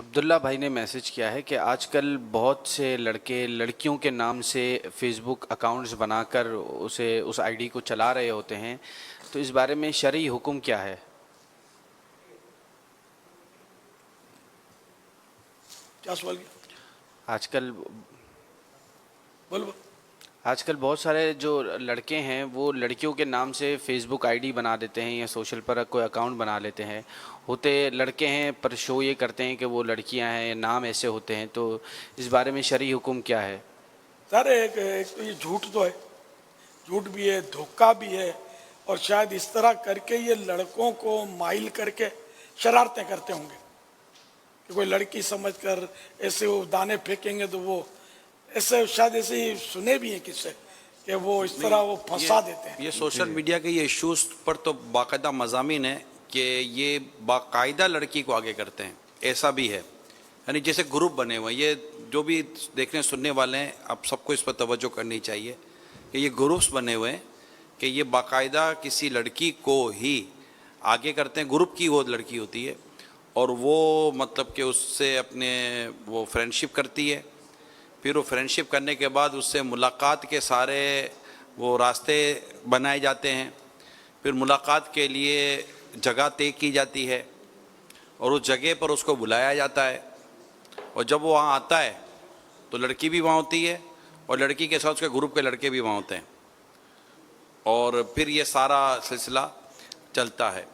عبداللہ بھائی نے میسج کیا ہے کہ آج کل بہت سے لڑکے لڑکیوں کے نام سے فیس بک اکاؤنٹس بنا کر اس آئی ڈی کو چلا رہے ہوتے ہیں، تو اس بارے میں شرعی حکم کیا ہے؟ کیا سوال کیا؟ آج کل بولو۔ آج کل بہت سارے جو لڑکے ہیں وہ لڑکیوں کے نام سے فیس بک آئی ڈی بنا دیتے ہیں یا سوشل پر کوئی اکاؤنٹ بنا لیتے ہیں، ہوتے لڑکے ہیں پر شو یہ کرتے ہیں کہ وہ لڑکیاں ہیں، نام ایسے ہوتے ہیں، تو اس بارے میں شرعی حکم کیا ہے؟ سر ایک تو یہ جھوٹ تو ہے، جھوٹ بھی ہے، دھوکہ بھی ہے، اور شاید اس طرح کر کے یہ لڑکوں کو مائل کر کے شرارتیں کرتے ہوں گے کہ کوئی لڑکی سمجھ کر ایسے وہ دانے پھینکیں گے، تو وہ ایسے شاید ایسے ہی سنے بھی ہیں کس سے کہ وہ اس طرح وہ پھنسا دیتے ہیں۔ یہ سوشل میڈیا کے یہ ایشوز پر تو باقاعدہ مضامین ہیں کہ یہ باقاعدہ لڑکی کو آگے کرتے ہیں، ایسا بھی ہے، یعنی جیسے گروپ بنے ہوئے ہیں۔ یہ جو بھی دیکھنے سننے والے ہیں اب سب کو اس پر توجہ کرنی چاہیے کہ یہ گروپس بنے ہوئے ہیں کہ یہ باقاعدہ کسی لڑکی کو ہی آگے کرتے ہیں، گروپ کی وہ لڑکی ہوتی ہے اور وہ مطلب کہ اس سے اپنے وہ فرینڈشپ کرتی ہے، پھر وہ فرینڈشپ کرنے کے بعد اس سے ملاقات کے سارے وہ راستے بنائے جاتے ہیں، پھر ملاقات کے لیے جگہ طے کی جاتی ہے اور اس جگہ پر اس کو بلایا جاتا ہے، اور جب وہ وہاں آتا ہے تو لڑکی بھی وہاں ہوتی ہے اور لڑکی کے ساتھ اس کے گروپ کے لڑکے بھی وہاں ہوتے ہیں، اور پھر یہ سارا سلسلہ چلتا ہے۔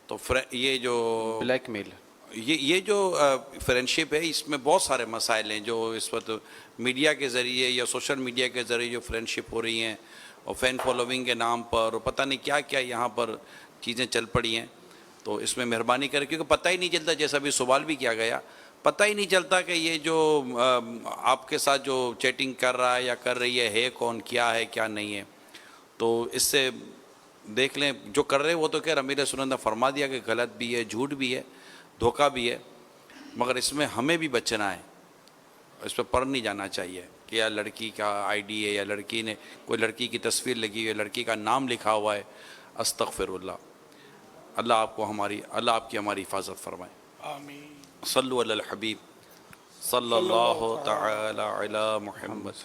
تو یہ جو بلیک میل۔ یہ جو فرینڈشپ ہے اس میں بہت سارے مسائل ہیں جو اس وقت میڈیا کے ذریعے یا سوشل میڈیا کے ذریعے جو فرینڈشپ ہو رہی ہیں، اور فین فالوونگ کے نام پر اور پتہ نہیں کیا کیا یہاں پر چیزیں چل پڑی ہیں، تو اس میں مہربانی کریں، کیونکہ پتہ ہی نہیں چلتا، جیسا بھی سوال بھی کیا گیا، پتہ ہی نہیں چلتا کہ یہ جو آپ کے ساتھ جو چیٹنگ کر رہا ہے یا کر رہی ہے کون، کیا ہے کیا نہیں ہے۔ تو اس سے دیکھ لیں، جو کر رہے ہیں وہ تو کہ امیر سنت نے فرما دیا کہ غلط بھی ہے، جھوٹ بھی ہے، دھوکہ بھی ہے، مگر اس میں ہمیں بھی بچنا ہے، اس پہ پڑ نہیں جانا چاہیے کہ یا لڑکی کا آئی ڈی ہے یا لڑکی نے کوئی لڑکی کی تصویر لگی ہوئی ہے، لڑکی کا نام لکھا ہوا ہے، استغفر اللہ۔ اللہ آپ کی ہماری حفاظت فرمائے۔ آمین۔ صلو علی الحبیب صلی صلی اللہ اللہ تعالی تعالی علی محمد۔